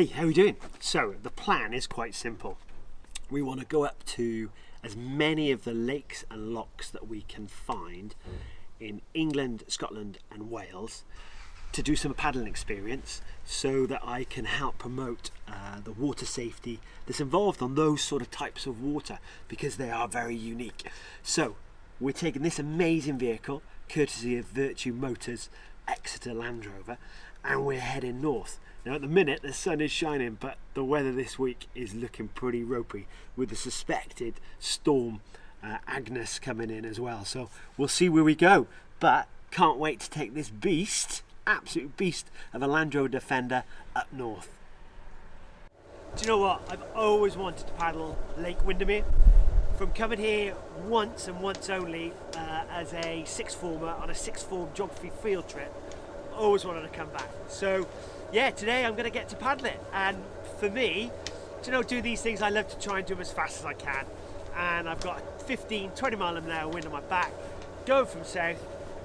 Hey, how are we doing? So the plan is quite simple. We want to go up to as many of the lakes and lochs that we can find in England, Scotland and Wales to do some paddling experience so that I can help promote the water safety that's involved on those sort of types of water, because they are very unique. So we're taking this amazing vehicle courtesy of Vertu Motors Exeter Land Rover, and we're heading north. Now at the minute the sun is shining, but the weather this week is looking pretty ropey with the suspected storm Agnes coming in as well. So we'll see where we go, but can't wait to take this beast, absolute beast of a Land Rover Defender up north. Do you know what? I've always wanted to paddle Lake Windermere. From coming here once and once only as a sixth former on a sixth form geography field trip, always wanted to come back. So yeah, today I'm going to get to paddle it, and for me, do these things, I love to try and do them as fast as I can, and I've got 15-20 mile an hour wind on my back, going from south,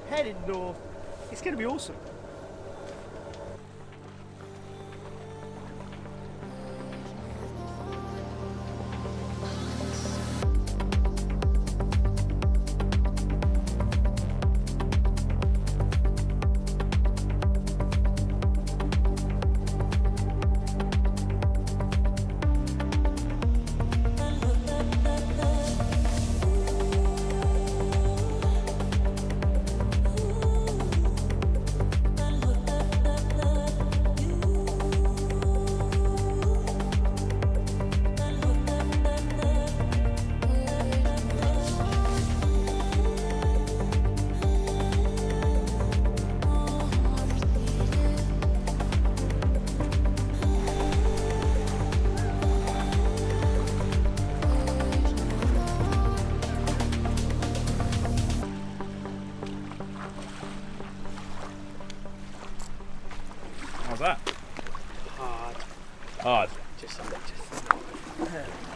heading north. It's going to be awesome. How's that? Hard. Just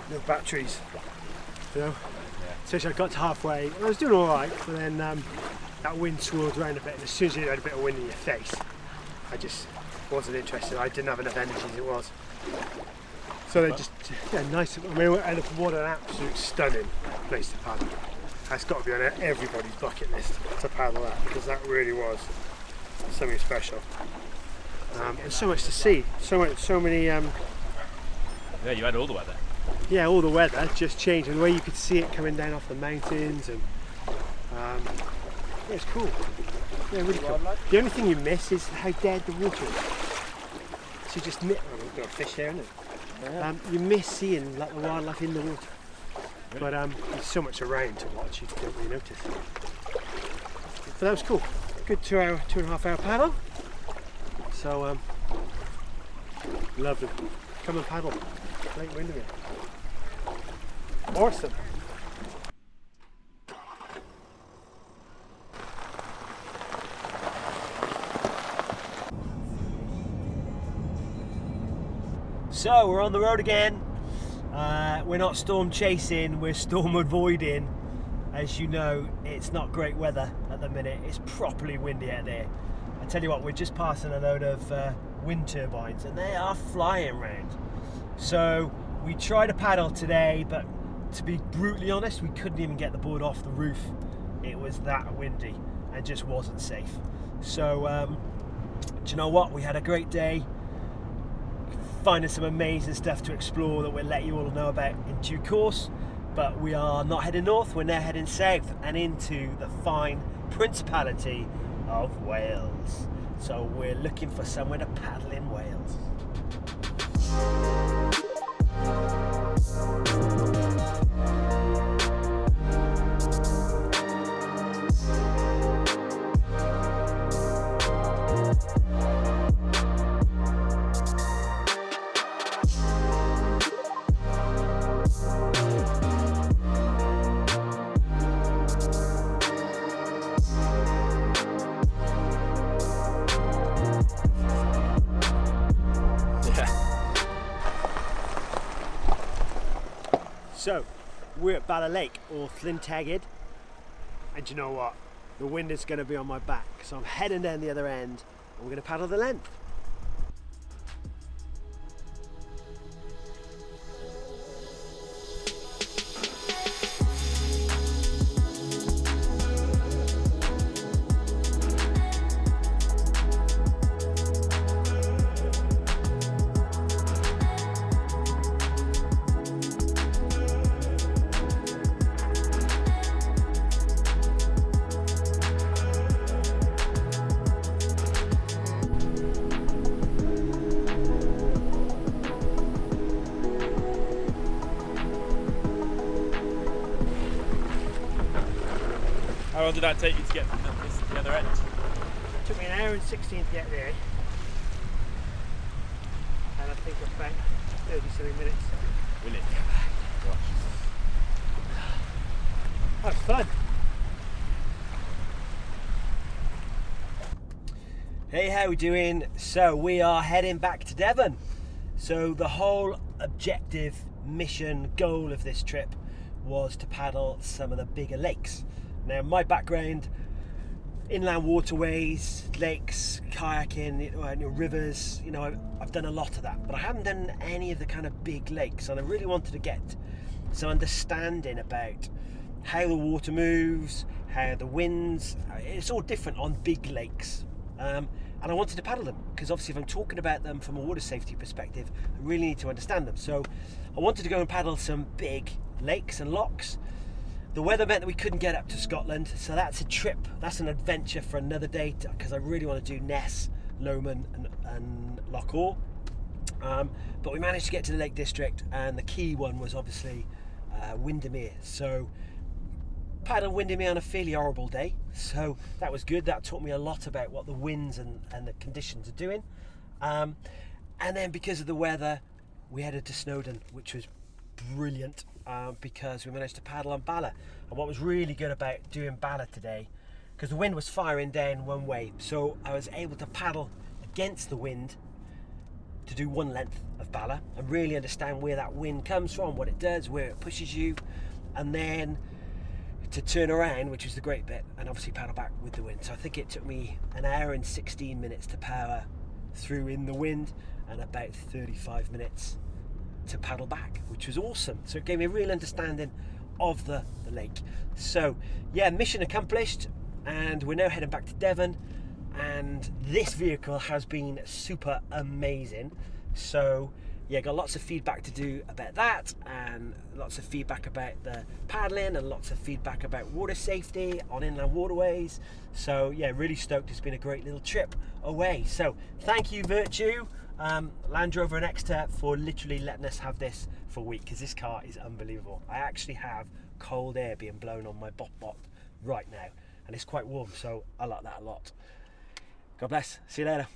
no batteries, Yeah. Especially I got to halfway, I was doing all right, but then that wind swirled around a bit, and as soon as you had a bit of wind in your face, I just wasn't interested. I didn't have enough energy as it was. So they just, nice. I mean, and what an absolute stunning place to paddle. That's got to be on everybody's bucket list to paddle that, because that really was something special. There's so much to see, so many. Yeah, you had all the weather. Yeah, all the weather just changed, and the way you could see it coming down off the mountains, and yeah, it's cool. Yeah, really cool. The only thing you miss is how dead the water is. So you just miss. Oh, we've got a fish there, isn't it? Yeah. You miss seeing like the wildlife in the water, really? But there's so much around to watch you don't really notice. But that was cool. Good 2.5 hour paddle. So lovely. Come and paddle Lake Windermere. Awesome. So we're on the road again. We're not storm chasing, we're storm avoiding. As you know, it's not great weather at the minute. It's properly windy out there. I tell you what, we're just passing a load of wind turbines, and they are flying around. So we tried to paddle today, but to be brutally honest, we couldn't even get the board off the roof. It was that windy and just wasn't safe. So do you know what? We had a great day, finding some amazing stuff to explore that we'll let you all know about in due course. But we are not heading north, we're now heading south and into the fine Principality of Wales. So we're looking for somewhere to paddle in Wales. So, we're at Bala Lake, or Llyn Tegid, and you know what? The wind is going to be on my back, so I'm heading down the other end, and we're going to paddle the length. How long did that take you to get from this to the other end? It took me an hour and 16 to get there. And I think about 30 minutes. Will it? Gosh. That was fun. Hey, how we doing? So we are heading back to Devon. So the whole objective, mission, goal of this trip was to paddle some of the bigger lakes. Now my background, inland waterways, lakes, kayaking, rivers, I've done a lot of that, but I haven't done any of the kind of big lakes, and I really wanted to get some understanding about how the water moves, how the winds, it's all different on big lakes. And I wanted to paddle them, because obviously if I'm talking about them from a water safety perspective, I really need to understand them. So I wanted to go and paddle some big lakes and lochs. The weather meant that we couldn't get up to Scotland, so that's a trip, that's an adventure for another day, because I really want to do Ness, Lomond and Loch Awe. But we managed to get to the Lake District, and the key one was obviously Windermere. So paddled Windermere on a fairly horrible day, so that was good. That taught me a lot about what the winds and the conditions are doing. And then because of the weather, we headed to Snowdon, which was brilliant, because we managed to paddle on Bala. And what was really good about doing Bala today, because the wind was firing down one way, so I was able to paddle against the wind to do one length of Bala and really understand where that wind comes from, what it does, where it pushes you, and then to turn around, which was the great bit, and obviously paddle back with the wind. So I think it took me an hour and 16 minutes to power through in the wind, and about 35 minutes to paddle back, which was awesome. So it gave me a real understanding of the lake. So yeah, mission accomplished, and we're now heading back to Devon, and this vehicle has been super amazing. So yeah, got lots of feedback to do about that, and lots of feedback about the paddling, and lots of feedback about water safety on inland waterways. So yeah, really stoked. It's been a great little trip away. So thank you, Vertu Land Rover and Exeter, for literally letting us have this for a week, because this car is unbelievable. I actually have cold air being blown on my bot right now, and it's quite warm, so I like that a lot. God bless. See you later.